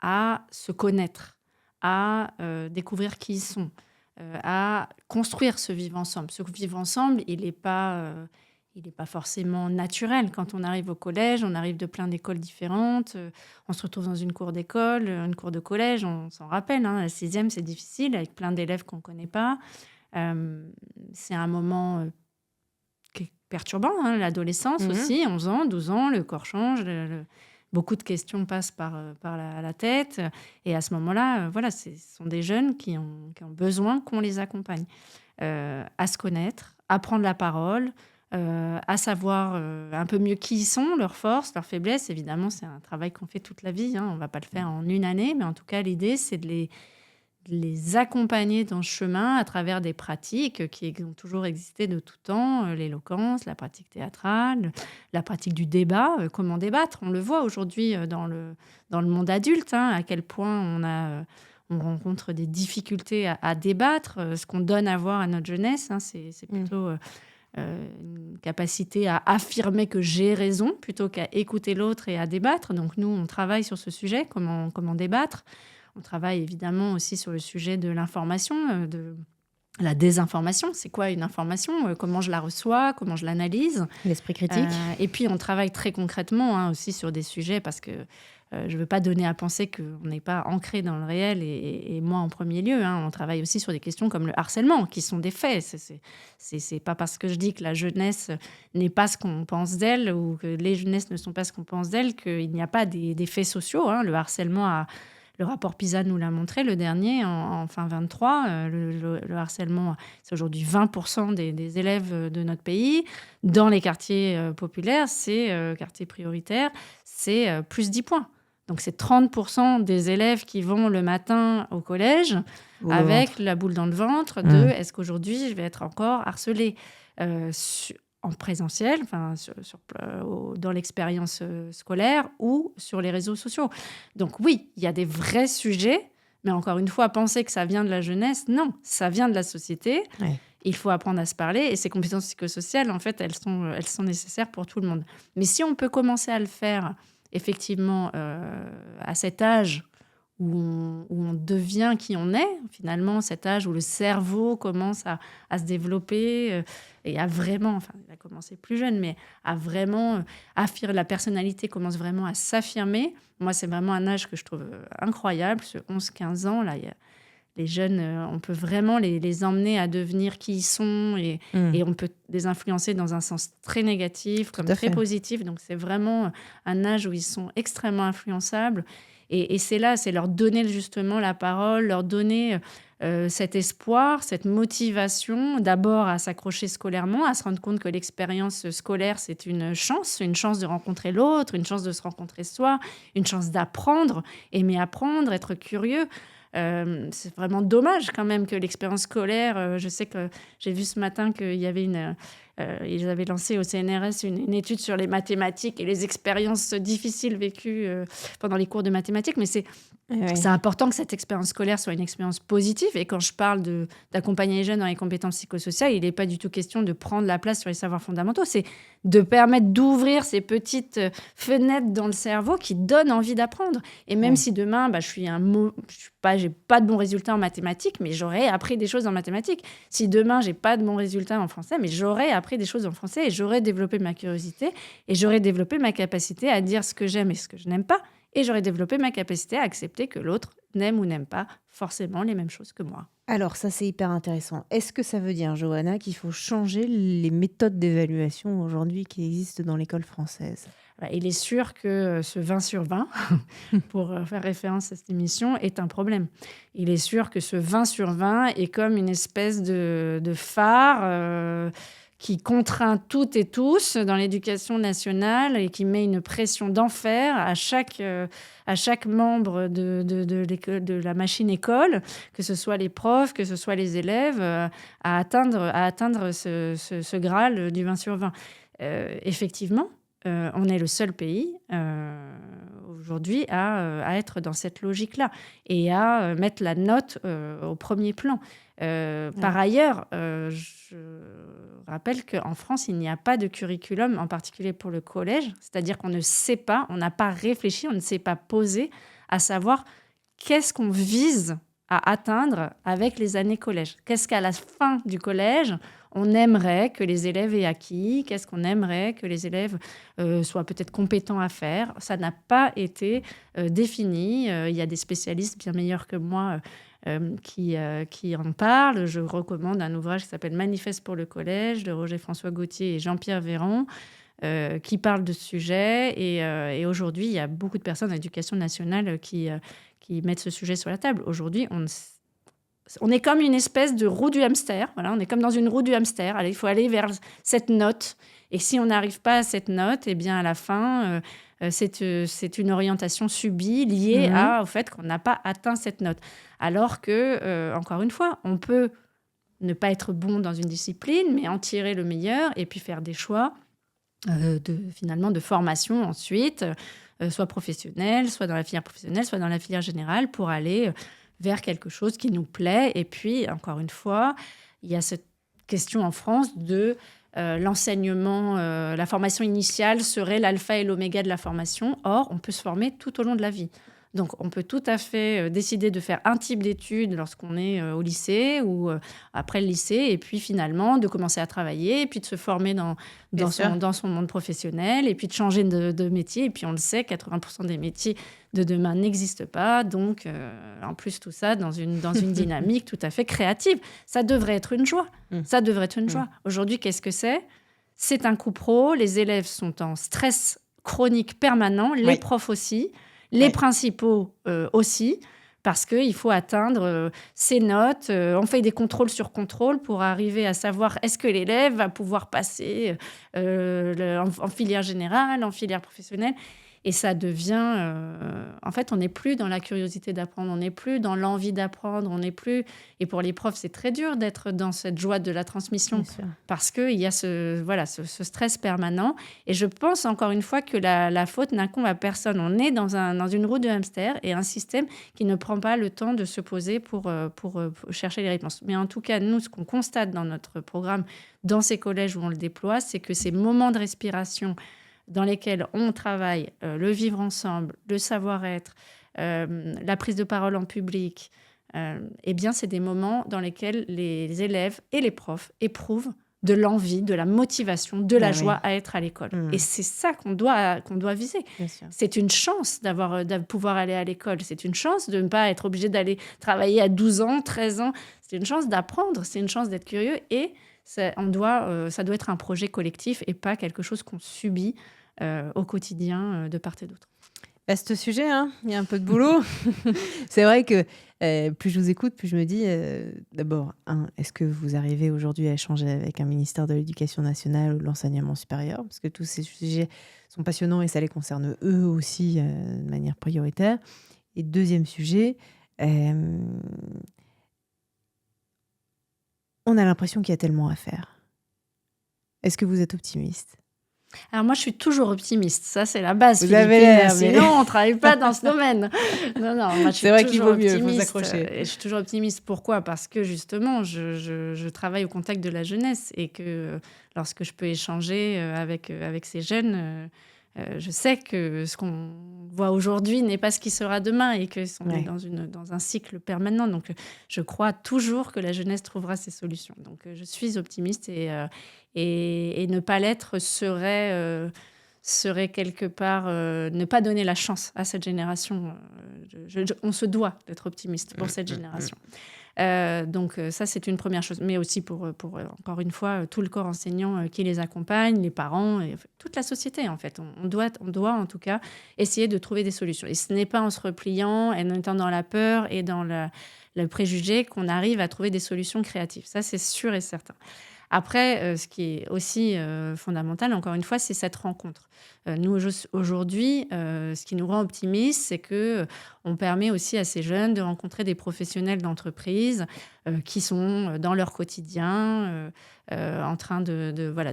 à se connaître, à découvrir qui ils sont, à construire ce vivre ensemble. Ce vivre ensemble, il n'est pas forcément naturel. Quand on arrive au collège, on arrive de plein d'écoles différentes, on se retrouve dans une cour d'école, une cour de collège, on s'en rappelle, hein, la 6e, c'est difficile, avec plein d'élèves qu'on ne connaît pas. C'est un moment qui est perturbant, hein, l'adolescence aussi, 11 ans, 12 ans, le corps change, beaucoup de questions passent par la tête. Et à ce moment-là, ce sont des jeunes qui ont besoin qu'on les accompagne à se connaître, à prendre la parole, à savoir un peu mieux qui ils sont, leurs forces, leurs faiblesses. Évidemment, c'est un travail qu'on fait toute la vie. Hein. On ne va pas le faire en une année. Mais en tout cas, l'idée, c'est de les accompagner dans ce chemin à travers des pratiques qui ont toujours existé de tout temps, l'éloquence, la pratique théâtrale, la pratique du débat, comment débattre. On le voit aujourd'hui dans le monde adulte, hein, à quel point on rencontre des difficultés à débattre. Ce qu'on donne à voir à notre jeunesse, hein, c'est plutôt une capacité à affirmer que j'ai raison plutôt qu'à écouter l'autre et à débattre. Donc nous, on travaille sur ce sujet, comment débattre. On travaille évidemment aussi sur le sujet de l'information, la désinformation. C'est quoi une information ? Comment je la reçois ? Comment je l'analyse ? L'esprit critique. Et puis, on travaille très concrètement aussi sur des sujets parce que je ne veux pas donner à penser qu'on n'est pas ancré dans le réel et moi en premier lieu. On travaille aussi sur des questions comme le harcèlement, qui sont des faits. C'est pas parce que je dis que la jeunesse n'est pas ce qu'on pense d'elle ou que les jeunesses ne sont pas ce qu'on pense d'elle qu'il n'y a pas des faits sociaux. Le harcèlement le rapport PISA nous l'a montré, le dernier, en fin 23. Le harcèlement, c'est aujourd'hui 20% des élèves de notre pays. Dans les quartiers populaires, quartiers prioritaires, c'est plus 10 points. Donc, c'est 30% des élèves qui vont le matin au collège avec la boule dans le ventre de « est-ce qu'aujourd'hui, je vais être encore harcelée ?» en présentiel, dans l'expérience scolaire ou sur les réseaux sociaux. Donc oui, il y a des vrais sujets, mais encore une fois, penser que ça vient de la jeunesse, non, ça vient de la société. Ouais. Il faut apprendre à se parler et ces compétences psychosociales, en fait, elles sont nécessaires pour tout le monde. Mais si on peut commencer à le faire, effectivement, à cet âge où on devient qui on est, finalement, cet âge où le cerveau commence à se développer et à vraiment, il a commencé plus jeune, mais à vraiment affirmer, la personnalité commence vraiment à s'affirmer. Moi, c'est vraiment un âge que je trouve incroyable, ce 11-15 ans, là, les jeunes, on peut vraiment les emmener à devenir qui ils sont et on peut les influencer dans un sens très négatif comme très positif. Donc, c'est vraiment un âge où ils sont extrêmement influençables. Et c'est là, c'est leur donner justement la parole, leur donner cet espoir, cette motivation, d'abord à s'accrocher scolairement, à se rendre compte que l'expérience scolaire, c'est une chance de rencontrer l'autre, une chance de se rencontrer soi, une chance d'apprendre, aimer apprendre, être curieux. C'est vraiment dommage quand même que l'expérience scolaire, je sais que j'ai vu ce matin qu'il y avait ils avaient lancé au CNRS une étude sur les mathématiques et les expériences difficiles vécues pendant les cours de mathématiques, mais c'est important que cette expérience scolaire soit une expérience positive. Et quand je parle d'accompagner les jeunes dans les compétences psychosociales, il n'est pas du tout question de prendre la place sur les savoirs fondamentaux, c'est de permettre d'ouvrir ces petites fenêtres dans le cerveau qui donnent envie d'apprendre. Et même si demain, j'ai pas de bons résultats en mathématiques, mais j'aurais appris des choses en mathématiques. Si demain, j'ai pas de bons résultats en français, mais j'aurais appris des choses en français et j'aurais développé ma curiosité et j'aurais développé ma capacité à dire ce que j'aime et ce que je n'aime pas. Et j'aurais développé ma capacité à accepter que l'autre n'aime ou n'aime pas forcément les mêmes choses que moi. Alors ça, c'est hyper intéressant. Est-ce que ça veut dire, Johanna, qu'il faut changer les méthodes d'évaluation aujourd'hui qui existent dans l'école française ? Il est sûr que ce 20 sur 20, pour faire référence à cette émission, est un problème. Il est sûr que ce 20 sur 20 est comme une espèce de phare qui contraint toutes et tous dans l'éducation nationale et qui met une pression d'enfer à chaque membre de la machine école, que ce soit les profs, que ce soit les élèves, à atteindre ce Graal du 20 sur 20. Effectivement, on est le seul pays aujourd'hui à être dans cette logique-là et à mettre la note au premier plan. Par ailleurs, je rappelle qu'en France, il n'y a pas de curriculum, en particulier pour le collège. C'est-à-dire qu'on ne sait pas, on n'a pas réfléchi, on ne s'est pas posé à savoir qu'est-ce qu'on vise à atteindre avec les années collège. Qu'est-ce qu'à la fin du collège, on aimerait que les élèves aient acquis, qu'est-ce qu'on aimerait que les élèves soient peut-être compétents à faire. Ça n'a pas été défini. Il y a des spécialistes bien meilleurs que moi qui en parlent. Je recommande un ouvrage qui s'appelle « Manifeste pour le collège » de Roger-François Gauthier et Jean-Pierre Véran, qui parle de ce sujet. Et aujourd'hui, il y a beaucoup de personnes dans l'éducation nationale qui mettent ce sujet sur la table. Aujourd'hui, on est comme une espèce de roue du hamster. Voilà, on est comme dans une roue du hamster. Allez, il faut aller vers cette note. Et si on n'arrive pas à cette note, eh bien, à la fin, c'est une orientation subie liée au fait qu'on n'a pas atteint cette note. Alors que, encore une fois, on peut ne pas être bon dans une discipline, mais en tirer le meilleur et puis faire des choix finalement de formation ensuite, soit professionnelle, soit dans la filière professionnelle, soit dans la filière générale, pour aller vers quelque chose qui nous plaît. Et puis, encore une fois, il y a cette question en France de l'enseignement, la formation initiale serait l'alpha et l'oméga de la formation. Or, on peut se former tout au long de la vie. Donc, on peut tout à fait décider de faire un type d'études lorsqu'on est au lycée ou après le lycée, et puis finalement de commencer à travailler, et puis de se former Bien sûr. dans son monde professionnel, et puis de changer de métier. Et puis, on le sait, 80% des métiers de demain n'existent pas. Donc, en plus, tout ça dans une dynamique tout à fait créative. Ça devrait être une joie. Ça devrait être une joie. Aujourd'hui, qu'est-ce que c'est ? C'est un coup pro. Les élèves sont en stress chronique permanent. Les profs aussi. Les principaux aussi. Parce qu'il faut atteindre ces notes. On fait des contrôles sur contrôle pour arriver à savoir est-ce que l'élève va pouvoir passer en filière générale, en filière professionnelle. Et ça devient... en fait, on n'est plus dans la curiosité d'apprendre, on n'est plus dans l'envie d'apprendre, on n'est plus... Et pour les profs, c'est très dur d'être dans cette joie de la transmission parce qu'il y a ce stress permanent. Et je pense, encore une fois, que la faute n'incombe à personne. On est dans une roue de hamster et un système qui ne prend pas le temps de se poser pour chercher les réponses. Mais en tout cas, nous, ce qu'on constate dans notre programme, dans ces collèges où on le déploie, c'est que ces moments de respiration dans lesquels on travaille le vivre ensemble, le savoir-être, la prise de parole en public, eh bien, c'est des moments dans lesquels les élèves et les profs éprouvent de l'envie, de la motivation, de la joie à être à l'école. Et c'est ça qu'on doit viser. C'est une chance de pouvoir aller à l'école. C'est une chance de ne pas être obligé d'aller travailler à 12 ans, 13 ans. C'est une chance d'apprendre, c'est une chance d'être curieux. Et ça doit être un projet collectif et pas quelque chose qu'on subit au quotidien de part et d'autre. Vaste sujet, hein, il y a un peu de boulot. C'est vrai que plus je vous écoute, plus je me dis, d'abord, est-ce que vous arrivez aujourd'hui à échanger avec un ministère de l'Éducation nationale ou de l'enseignement supérieur ? Parce que tous ces sujets sont passionnants et ça les concerne eux aussi de manière prioritaire. Et deuxième sujet, on a l'impression qu'il y a tellement à faire. Est-ce que vous êtes optimiste ? Alors moi, je suis toujours optimiste. Ça, c'est la base. Vous avez l'air, sinon, on ne travaille pas dans ce domaine. Non, moi, je suis vrai qu'il toujours vaut mieux, optimiste. faut s'accrocher. Et je suis toujours optimiste. Pourquoi ? Parce que justement, je travaille au contact de la jeunesse et que lorsque je peux échanger avec ces jeunes, je sais que ce qu'on voit aujourd'hui n'est pas ce qui sera demain et qu'on est dans un cycle permanent. Donc, je crois toujours que la jeunesse trouvera ses solutions. Donc, je suis optimiste et ne pas l'être serait quelque part ne pas donner la chance à cette génération. On se doit d'être optimiste pour cette génération. Donc ça, c'est une première chose. Mais aussi pour encore une fois, tout le corps enseignant qui les accompagne, les parents, et toute la société, en fait. On doit, en tout cas, essayer de trouver des solutions. Et ce n'est pas en se repliant, et en étant dans la peur et dans le préjugé qu'on arrive à trouver des solutions créatives. Ça, c'est sûr et certain. Après, ce qui est aussi fondamental, encore une fois, c'est cette rencontre. Nous, aujourd'hui, ce qui nous rend optimistes, c'est qu'on permet aussi à ces jeunes de rencontrer des professionnels d'entreprise qui sont dans leur quotidien, en train de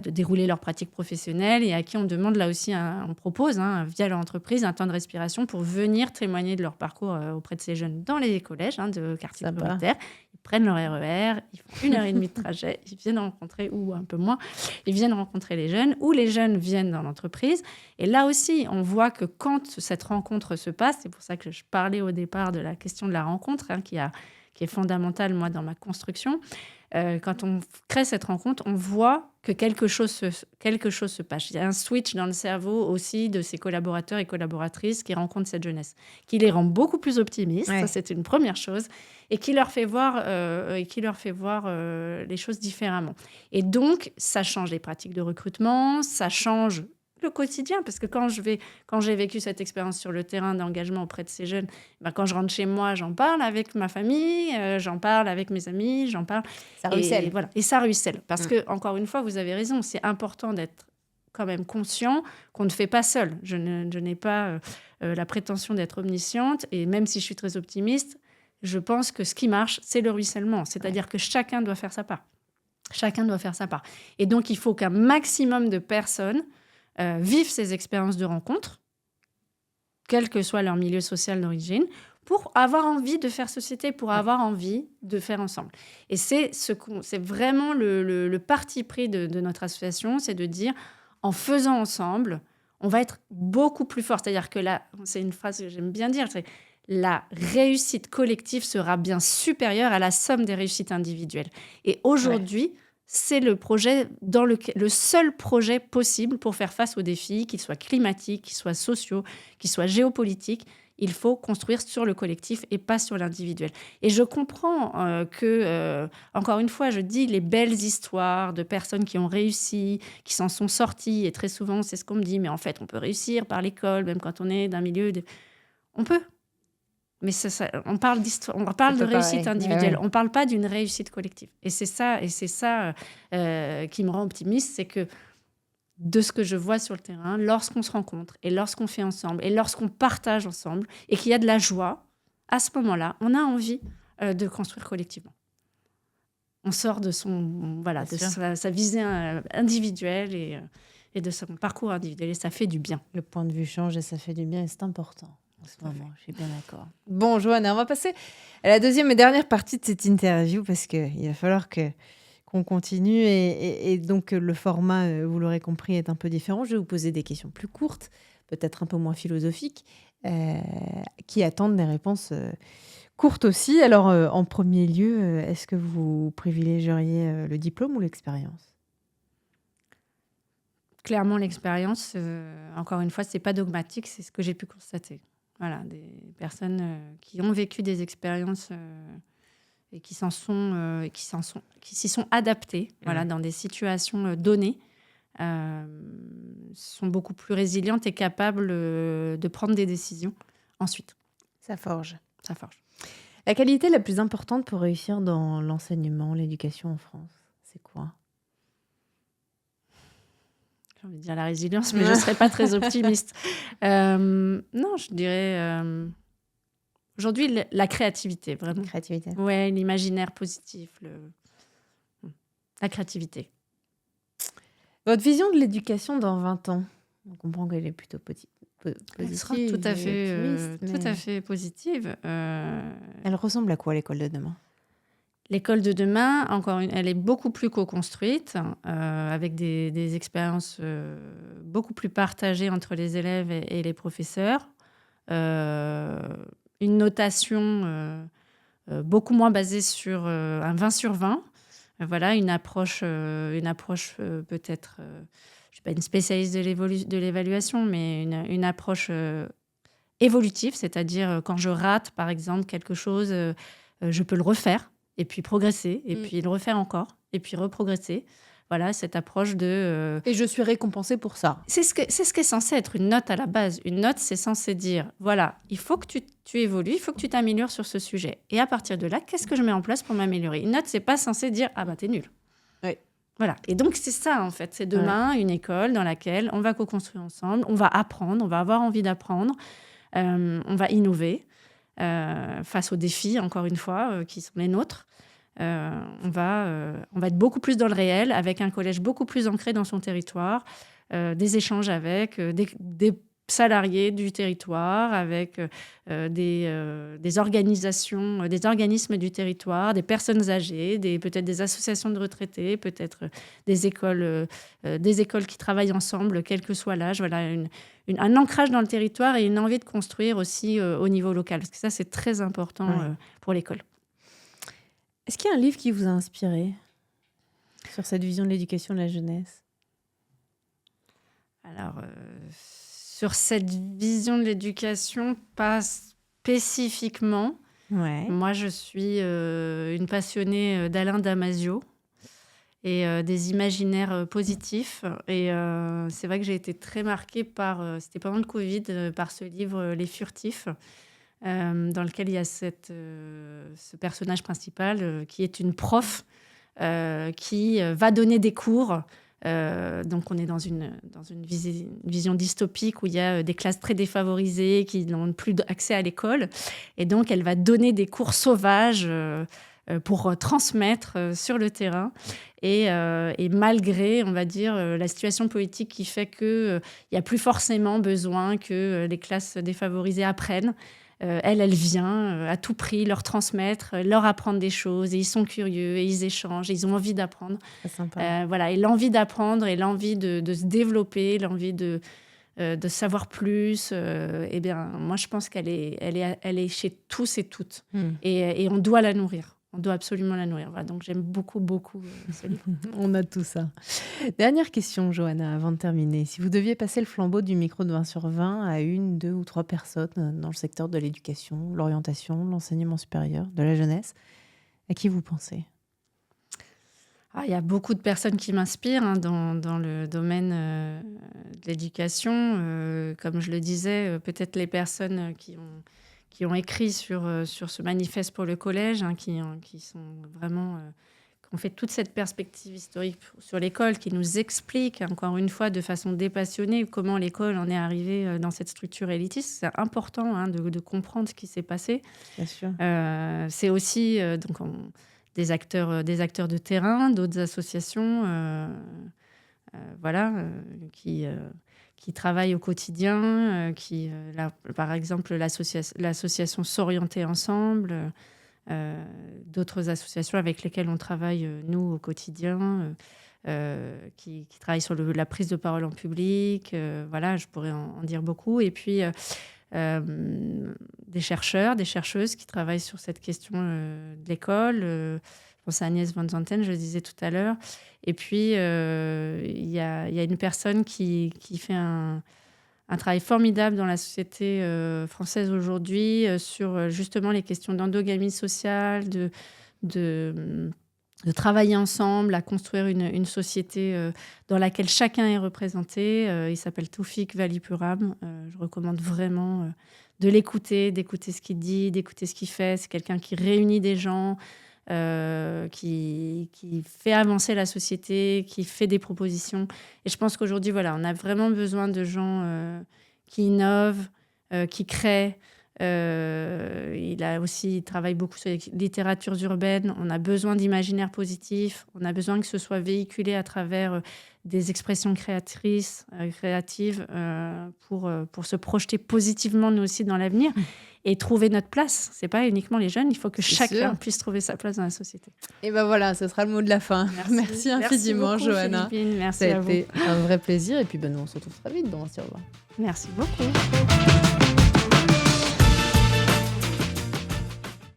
dérouler leur pratique professionnelle et à qui on demande là aussi, on propose via leur entreprise un temps de respiration pour venir témoigner de leur parcours auprès de ces jeunes dans les collèges de quartiers prioritaires. Ils prennent leur RER, ils font 1h30 de trajet, ils viennent rencontrer, ou un peu moins, ils viennent rencontrer les jeunes, ou les jeunes viennent dans l'entreprise. Et là aussi, on voit que quand cette rencontre se passe, c'est pour ça que je parlais au départ de la question de la rencontre, qui est fondamentale, moi, dans ma construction. Quand on crée cette rencontre, on voit que quelque chose se passe. Il y a un switch dans le cerveau aussi de ces collaborateurs et collaboratrices qui rencontrent cette jeunesse, qui les rend beaucoup plus optimistes, ça c'est une première chose, et qui leur fait voir, les choses différemment. Et donc, ça change les pratiques de recrutement, ça change le quotidien, parce que quand j'ai vécu cette expérience sur le terrain d'engagement auprès de ces jeunes, quand je rentre chez moi, j'en parle avec ma famille, j'en parle avec mes amis, j'en parle. Ça ruisselle. Et ça ruisselle. Parce que, encore une fois, vous avez raison, c'est important d'être quand même conscient qu'on ne fait pas seul. Je n'ai pas la prétention d'être omnisciente, et même si je suis très optimiste, je pense que ce qui marche, c'est le ruissellement. C'est-à-dire que chacun doit faire sa part. Chacun doit faire sa part. Et donc, il faut qu'un maximum de personnes vivent ces expériences de rencontre, quel que soit leur milieu social d'origine, pour avoir envie de faire société, pour avoir envie de faire ensemble. Et c'est vraiment le parti pris de notre association, c'est de dire, en faisant ensemble, on va être beaucoup plus fort. C'est-à-dire que là, c'est une phrase que j'aime bien dire, c'est la réussite collective sera bien supérieure à la somme des réussites individuelles. Et aujourd'hui, c'est le seul projet possible pour faire face aux défis, qu'ils soient climatiques, qu'ils soient sociaux, qu'ils soient géopolitiques. Il faut construire sur le collectif et pas sur l'individuel. Et je comprends encore une fois, je dis les belles histoires de personnes qui ont réussi, qui s'en sont sorties. Et très souvent, c'est ce qu'on me dit, mais en fait, on peut réussir par l'école, même quand on est d'un milieu... On peut. Mais on parle d'histoire, on parle de réussite individuelle. On ne parle pas d'une réussite collective. Et c'est ça qui me rend optimiste, c'est que de ce que je vois sur le terrain, lorsqu'on se rencontre et lorsqu'on fait ensemble et lorsqu'on partage ensemble et qu'il y a de la joie, à ce moment-là, on a envie de construire collectivement. On sort de sa visée individuelle et de son parcours individuel et ça fait du bien. Le point de vue change et ça fait du bien et c'est important. En ce moment, je suis bien d'accord. Bon, Johanna, on va passer à la deuxième et dernière partie de cette interview parce qu'il va falloir qu'on continue et donc le format, vous l'aurez compris, est un peu différent. Je vais vous poser des questions plus courtes, peut-être un peu moins philosophiques, qui attendent des réponses courtes aussi. Alors, en premier lieu, est-ce que vous privilégieriez le diplôme ou l'expérience ? Clairement, l'expérience, encore une fois, c'est pas dogmatique, c'est ce que j'ai pu constater. Voilà, des personnes qui ont vécu des expériences et qui s'y sont adaptées, voilà, dans des situations données, sont beaucoup plus résilientes et capables de prendre des décisions ensuite. Ça forge. Ça forge. La qualité la plus importante pour réussir dans l'enseignement, l'éducation en France, c'est quoi ? J'ai envie de dire la résilience, mais je ne serais pas très optimiste. Non, je dirais aujourd'hui la créativité, vraiment. La créativité. Ouais, l'imaginaire positif, la créativité. Votre vision de l'éducation dans 20 ans, on comprend qu'elle est plutôt positive. Elle sera tout à fait positive. Elle ressemble à quoi l'école de demain ? L'école de demain, elle est beaucoup plus co-construite, avec des expériences beaucoup plus partagées entre les élèves et les professeurs. Une notation beaucoup moins basée sur un 20 sur 20. Voilà, une approche peut-être, je ne suis pas une spécialiste de l'évaluation, mais une approche évolutive, c'est-à-dire quand je rate, par exemple, quelque chose, je peux le refaire. Et puis progresser, et puis le refaire encore, et puis reprogresser. Voilà, cette approche de... Et je suis récompensée pour ça. C'est ce qui est censé être une note à la base. Une note, c'est censé dire, voilà, il faut que tu évolues, il faut que tu t'améliores sur ce sujet. Et à partir de là, qu'est-ce que je mets en place pour m'améliorer ? Une note, c'est pas censé dire, ah bah t'es nul. Oui. Voilà. Et donc, c'est ça, en fait. C'est demain une école dans laquelle on va co-construire ensemble, on va apprendre, on va avoir envie d'apprendre, on va innover. Face aux défis, encore une fois, qui sont les nôtres. On va être beaucoup plus dans le réel, avec un collège beaucoup plus ancré dans son territoire, des échanges avec des salariés du territoire, avec des organisations, des organismes du territoire, des personnes âgées, peut-être des associations de retraités, peut-être des écoles qui travaillent ensemble, quel que soit l'âge. Voilà, un ancrage dans le territoire et une envie de construire aussi au niveau local. Parce que ça, c'est très important pour l'école. Est-ce qu'il y a un livre qui vous a inspiré sur cette vision de l'éducation de la jeunesse ? Alors, sur cette vision de l'éducation, pas spécifiquement. Ouais. Moi, je suis une passionnée d'Alain Damasio et des imaginaires positifs. Et c'est vrai que j'ai été très marquée c'était pendant le Covid, par ce livre Les Furtifs, dans lequel il y a ce personnage principal qui est une prof qui va donner des cours. Donc, on est dans une vision dystopique où il y a des classes très défavorisées qui n'ont plus accès à l'école. Et donc, elle va donner des cours sauvages pour transmettre sur le terrain. Et malgré, on va dire, la situation politique qui fait qu'il n'y a plus forcément besoin que les classes défavorisées apprennent, elle vient à tout prix leur transmettre, leur apprendre des choses. Et ils sont curieux, et ils échangent, et ils ont envie d'apprendre. C'est sympa. Voilà, et l'envie d'apprendre, et l'envie de se développer, l'envie de de savoir plus. Eh bien, moi, je pense qu'elle est chez tous et toutes. Et on doit la nourrir. On doit absolument la nourrir. Voilà, donc, j'aime beaucoup, beaucoup ce livre. On a tout ça. Dernière question, Johanna, avant de terminer. Si vous deviez passer le flambeau du micro de 20 sur 20 à 1, 2 ou 3 personnes dans le secteur de l'éducation, l'orientation, l'enseignement supérieur, de la jeunesse, à qui vous pensez ? Il y a beaucoup de personnes qui m'inspirent dans le domaine de l'éducation. Comme je le disais, peut-être les personnes qui ont écrit sur ce manifeste pour le collège, qui sont vraiment... qui ont fait toute cette perspective historique sur l'école, qui nous expliquent, encore une fois, de façon dépassionnée, comment l'école en est arrivée dans cette structure élitiste. C'est important de comprendre ce qui s'est passé. Bien sûr. C'est aussi... des acteurs de terrain, d'autres associations qui travaillent au quotidien, par exemple l'association S'orienter ensemble, d'autres associations avec lesquelles on travaille, nous, au quotidien, qui travaillent sur la prise de parole en public. Je pourrais en dire beaucoup. Et puis... des chercheurs, des chercheuses qui travaillent sur cette question de l'école. Je pense à Agnès Van Zanten, je le disais tout à l'heure. Et puis, il y a une personne qui fait un travail formidable dans la société française aujourd'hui sur justement les questions d'endogamie sociale, de travailler ensemble, à construire une société dans laquelle chacun est représenté. Il s'appelle Toufik Valipuram. Je recommande vraiment de l'écouter, d'écouter ce qu'il dit, d'écouter ce qu'il fait. C'est quelqu'un qui réunit des gens, qui fait avancer la société, qui fait des propositions. Et je pense qu'aujourd'hui, on a vraiment besoin de gens qui innovent, qui créent. Il travaille beaucoup sur les littératures urbaines. On a besoin d'imaginaire positif. On a besoin que ce soit véhiculé à travers des expressions créatives pour se projeter positivement, nous aussi, dans l'avenir et trouver notre place. C'est pas uniquement les jeunes. Il faut que chacun puisse trouver sa place dans la société. Et ben voilà, ce sera le mot de la fin. Merci infiniment, beaucoup, Johanna. Philippine. Merci à vous. Ça a été un vrai plaisir. Et puis, nous, on se retrouve très vite dans 20 sur 20. Merci beaucoup.